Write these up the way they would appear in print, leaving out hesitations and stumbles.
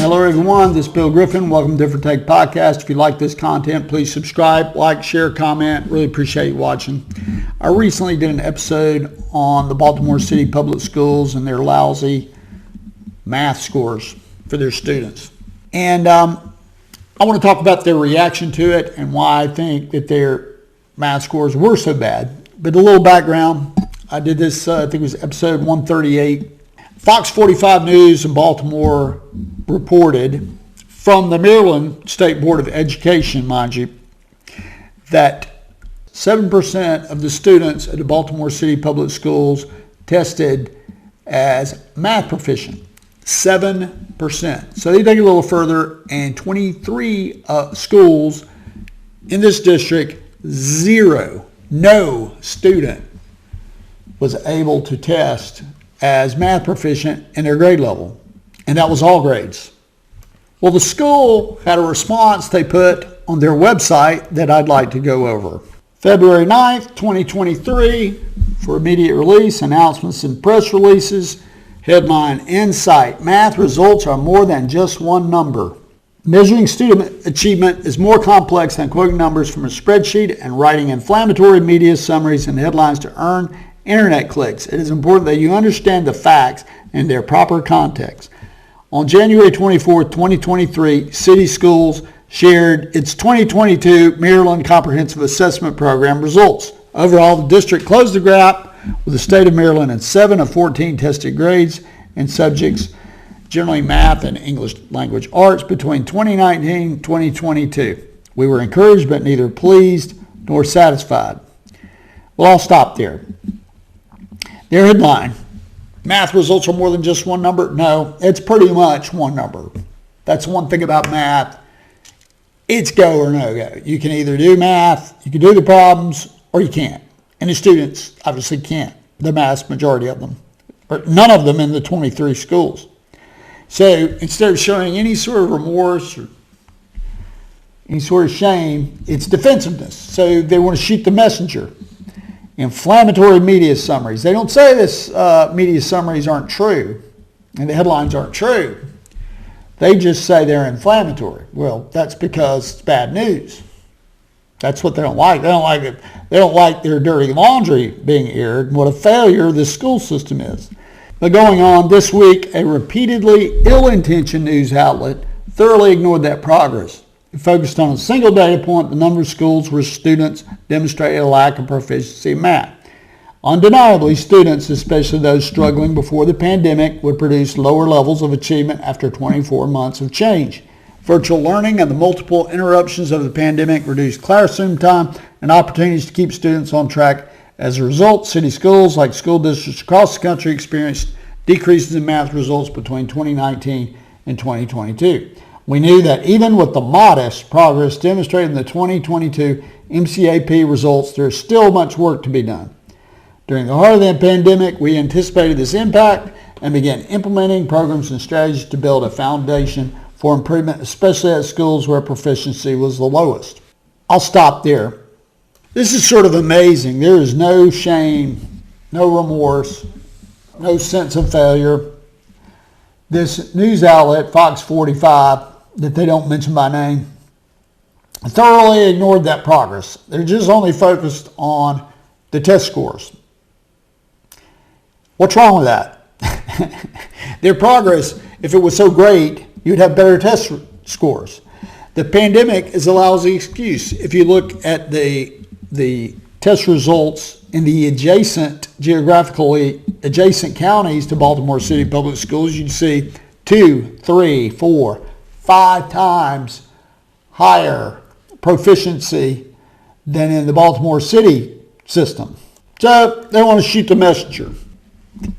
Hello everyone, this is Bill Griffin. Welcome to Different Take Podcast. If you like this content, please subscribe, like, share, comment. Really appreciate you watching. I recently did an episode on the Baltimore City Public Schools and their lousy math scores for their students. And I want to talk about their reaction to it and why I think that their math scores were so bad. But a little background, I did this, I think it was episode 138. Fox 45 News in Baltimore reported from the Maryland State Board of Education, mind you, that 7% of the students at the Baltimore City Public Schools tested as math proficient. 7%. So they take it a little further, and 23 schools in this district, no student was able to test as math proficient in their grade level. And that was all grades. Well, the school had a response they put on their website that I'd like to go over. February 9th, 2023, for immediate release, announcements and press releases. Headline, Insight, math results are more than just one number. Measuring student achievement is more complex than quoting numbers from a spreadsheet and writing inflammatory media summaries and headlines to earn internet clicks. It is important that you understand the facts in their proper context. On January 24, 2023, City Schools shared its 2022 Maryland Comprehensive Assessment Program results. Overall, the district closed the gap with the state of Maryland in 7 of 14 tested grades and subjects, generally math and English language arts, between 2019 and 2022. We were encouraged but neither pleased nor satisfied. Well, I'll stop there. Their headline, math results are more than just one number. No, it's pretty much one number. That's one thing about math. It's go or no go. You can either do math, you can do the problems, or you can't. And the students obviously can't, the vast majority of them, or none of them in the 23 schools. So instead of showing any sort of remorse or any sort of shame, it's defensiveness. So they want to shoot the messenger. Inflammatory media summaries. They don't say this media summaries aren't true and the headlines aren't true. They just say they're inflammatory. Well, that's because it's bad news. That's what they don't like. They don't like it. They don't like their dirty laundry being aired and what a failure the school system is. But going on, this week, a repeatedly ill-intentioned news outlet thoroughly ignored that progress. It focused on a single data point, the number of schools where students demonstrated a lack of proficiency in math. Undeniably, students, especially those struggling before the pandemic, would produce lower levels of achievement after 24 months of change. Virtual learning and the multiple interruptions of the pandemic reduced classroom time and opportunities to keep students on track. As a result, city schools, like school districts across the country, experienced decreases in math results between 2019 and 2022. We knew that even with the modest progress demonstrated in the 2022 MCAP results, there is still much work to be done. During the heart of the pandemic, we anticipated this impact and began implementing programs and strategies to build a foundation for improvement, especially at schools where proficiency was the lowest. I'll stop there. This is sort of amazing. There is no shame, no remorse, no sense of failure. This news outlet, Fox 45, that they don't mention by name, thoroughly ignored that progress. They're just only focused on the test scores. What's wrong with that? Their progress, if it was so great, you'd have better test scores. The pandemic is a lousy excuse. If you look at the test results in the geographically adjacent counties to Baltimore City Public Schools, you'd see 2, 3, 4, 5 times higher proficiency than in the Baltimore City system. So they want to shoot the messenger.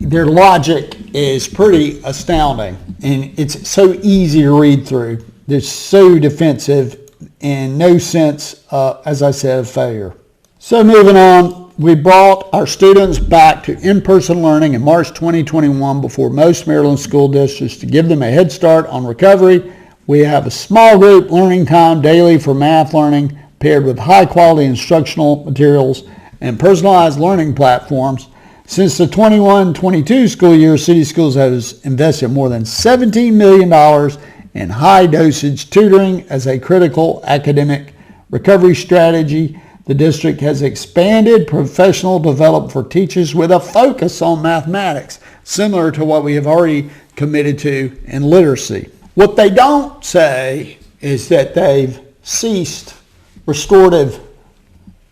Their logic is pretty astounding, and it's so easy to read through. They're so defensive and no sense, as I said, of failure. So moving on, we brought our students back to in-person learning in March 2021 before most Maryland school districts to give them a head start on recovery. We have a small group learning time daily for math learning paired with high-quality instructional materials and personalized learning platforms. Since the 21-22 school year, City Schools has invested more than $17 million and high-dosage tutoring as a critical academic recovery strategy. The district has expanded professional development for teachers with a focus on mathematics, similar to what we have already committed to in literacy. What they don't say is that they've ceased restorative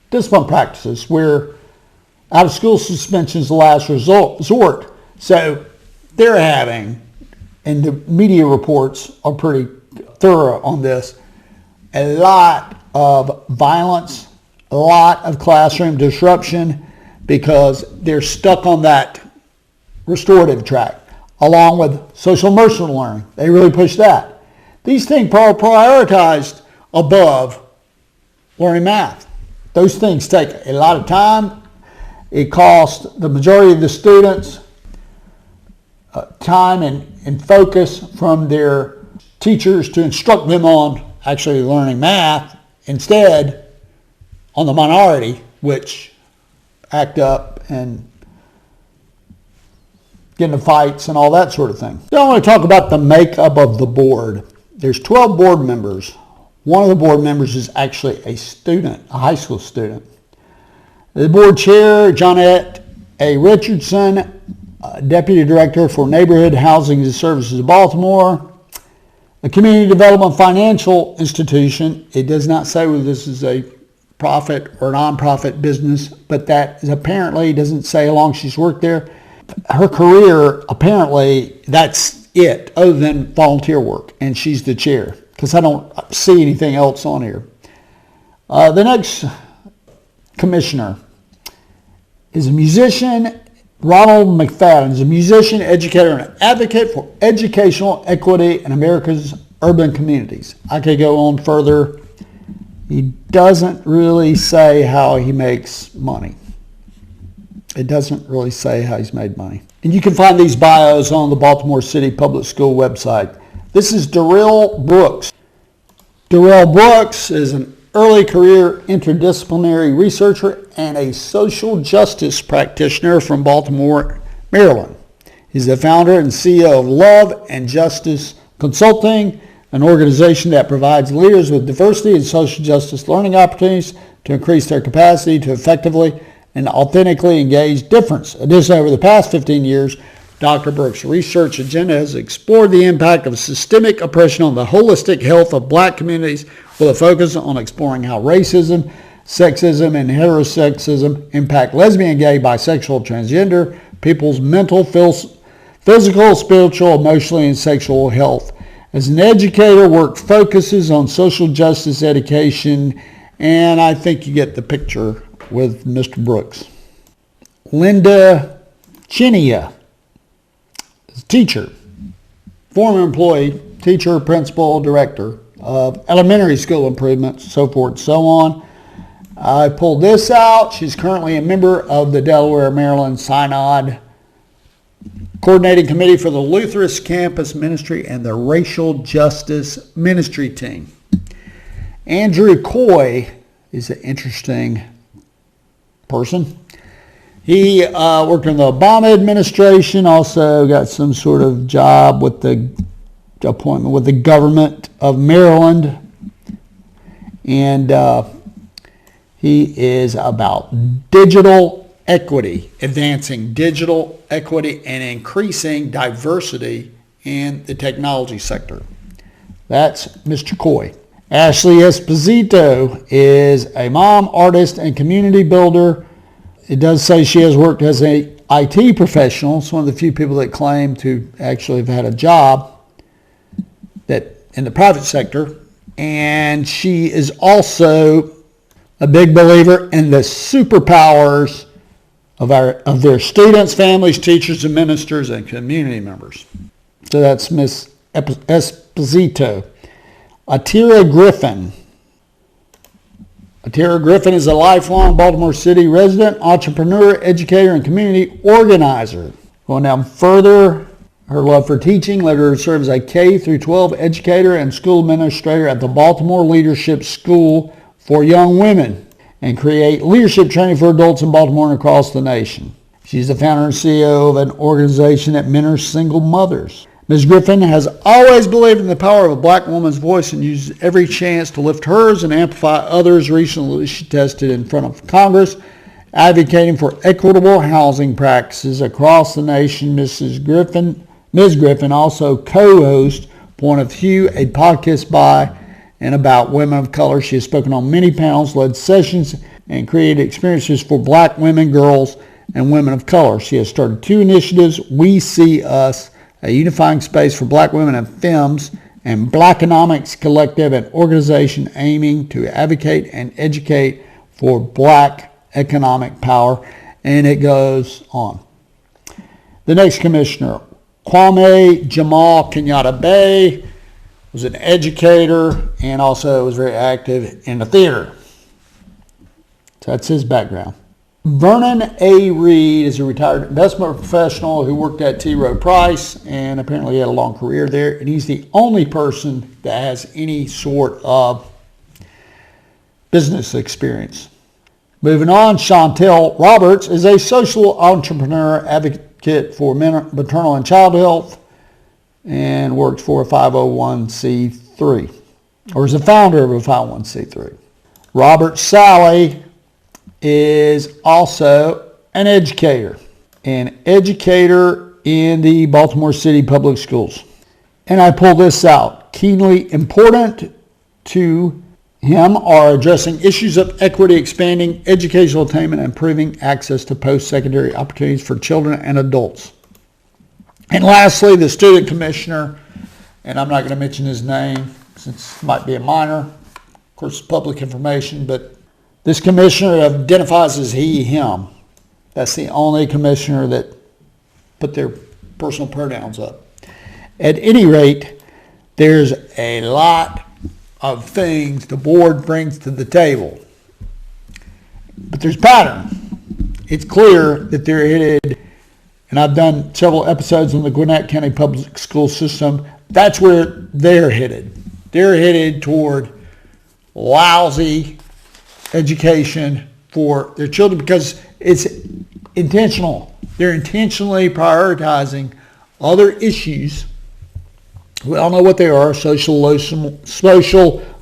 discipline practices where out-of-school suspension is the last resort. So they're having, and the media reports are pretty thorough on this, a lot of violence, a lot of classroom disruption because they're stuck on that restorative track, along with social emotional learning. They really push that. These things are prioritized above learning math. Those things take a lot of time. It costs the majority of the students time and focus from their teachers to instruct them on actually learning math, instead on the minority, which act up and get into fights and all that sort of thing. So I want to talk about the makeup of the board. There's 12 board members. One of the board members is actually a student, a high school student. The board chair, Johnette A. Richardson, Deputy Director for Neighborhood Housing and Services of Baltimore. A community development financial institution. It does not say whether this is a profit or non-profit business, but that is apparently, doesn't say how long she's worked there. Her career, apparently, that's it, other than volunteer work, and she's the chair, because I don't see anything else on here. The next commissioner is a musician. Ronald McFadden is a musician, educator, and advocate for educational equity in America's urban communities. I could go on further. He doesn't really say how he makes money. It doesn't really say how he's made money. And you can find these bios on the Baltimore City Public School website. This is Darrell Brooks. Darrell Brooks is an early career interdisciplinary researcher and a social justice practitioner from Baltimore, Maryland. He's the founder and CEO of Love and Justice Consulting, an organization that provides leaders with diversity and social justice learning opportunities to increase their capacity to effectively and authentically engage difference. Additionally, over the past 15 years, Dr. Brooks' research agenda has explored the impact of systemic oppression on the holistic health of black communities with a focus on exploring how racism, sexism, and heterosexism impact lesbian, gay, bisexual, transgender people's mental, physical, spiritual, emotional, and sexual health. As an educator, work focuses on social justice education, and I think you get the picture with Mr. Brooks. Linda Chinia, teacher, former employee, teacher, principal, director of elementary school improvements, so forth and so on. I pulled this out. She's currently a member of the Delaware, Maryland Synod Coordinating Committee for the Lutherist Campus Ministry and the Racial Justice Ministry Team. Andrew Coy is an interesting person. He worked in the Obama administration, also got some sort of job with the appointment with the government of Maryland. And he is about digital equity, advancing digital equity and increasing diversity in the technology sector. That's Mr. Coy. Ashley Esposito is a mom, artist, and community builder. It does say she has worked as an IT professional. It's one of the few people that claim to actually have had a job that in the private sector. And she is also a big believer in the superpowers of their students, families, teachers, and ministers, and community members. So that's Miss Esposito. Atira Griffin. Atira Griffin is a lifelong Baltimore City resident, entrepreneur, educator, and community organizer. Going down further, her love for teaching led her to serve as a K through 12 educator and school administrator at the Baltimore Leadership School for Young Women and create leadership training for adults in Baltimore and across the nation. She's the founder and CEO of an organization that mentors single mothers. Ms. Griffin has always believed in the power of a black woman's voice and uses every chance to lift hers and amplify others. Recently, she testified in front of Congress, advocating for equitable housing practices across the nation. Ms. Griffin also co-hosts Point of View, a podcast by and about women of color. She has spoken on many panels, led sessions, and created experiences for black women, girls, and women of color. She has started 2 initiatives, We See Us, a unifying space for black women and femmes, and Blackonomics Collective, an organization aiming to advocate and educate for black economic power. And it goes on. The next commissioner, Kwame Jamal Kenyatta Bay, was an educator and also was very active in the theater. So that's his background. Vernon A. Reed is a retired investment professional who worked at T. Rowe Price and apparently had a long career there. And he's the only person that has any sort of business experience. Moving on, Chantel Roberts is a social entrepreneur, advocate for maternal and child health, and works for a 501c3, or is the founder of a 501c3. Robert Sally is also an educator in the Baltimore City Public Schools. And I pull this out. Keenly important to him are addressing issues of equity, expanding educational attainment, and improving access to post-secondary opportunities for children and adults. And lastly, the student commissioner, and I'm not going to mention his name since it might be a minor. Of course, it's public information, but this commissioner identifies as he, him. That's the only commissioner that put their personal pronouns up. At any rate, there's a lot of things the board brings to the table. But there's pattern. It's clear that they're headed, and I've done several episodes on the Gwinnett County Public School System. That's where they're headed. They're headed toward lousy education for their children because it's intentional. They're intentionally prioritizing other issues. We all know what they are: social,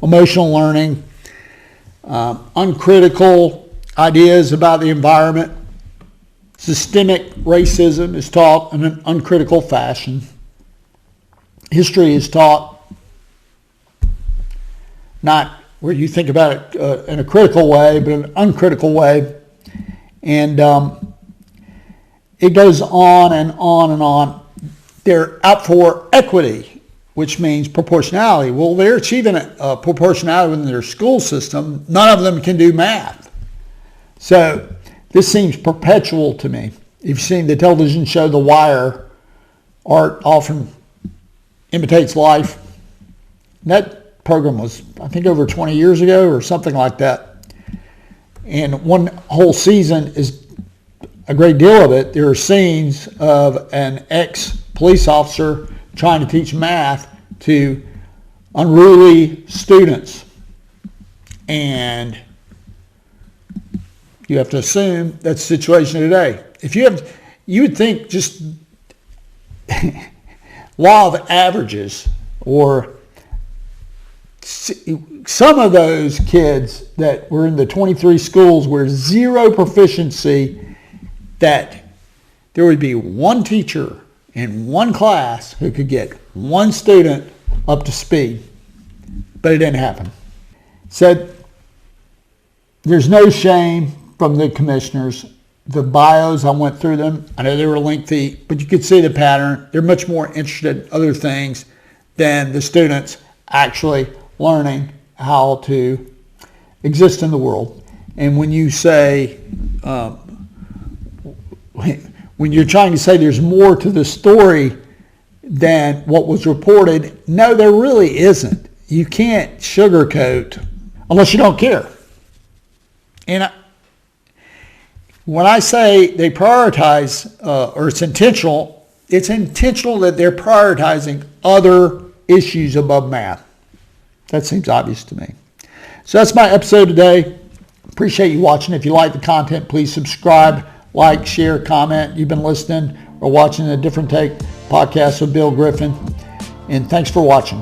emotional learning, uncritical ideas about the environment. Systemic racism is taught in an uncritical fashion. History is taught not where you think about it in a critical way, but in an uncritical way. And it goes on and on and on. They're out for equity, which means proportionality. Well, they're achieving proportionality within their school system. None of them can do math. So this seems perpetual to me. If you've seen the television show The Wire, art often imitates life. That program was, I think, over 20 years ago or something like that. And one whole season is a great deal of it. There are scenes of an ex-police officer trying to teach math to unruly students. And you have to assume that's the situation today. You would think just law of averages, or some of those kids that were in the 23 schools where zero proficiency, that there would be one teacher in one class who could get one student up to speed. But it didn't happen. So there's no shame from the commissioners. The bios, I went through them. I know they were lengthy, but you could see the pattern. They're much more interested in other things than the students actually learning how to exist in the world. And when you say, when you're trying to say there's more to the story than what was reported, no, there really isn't. You can't sugarcoat unless you don't care. And when I say they prioritize, or it's intentional that they're prioritizing other issues above math. That seems obvious to me. So that's my episode today. Appreciate you watching. If you like the content, please subscribe, like, share, comment. You've been listening or watching A Different Take. podcast with Bill Griffin. And thanks for watching.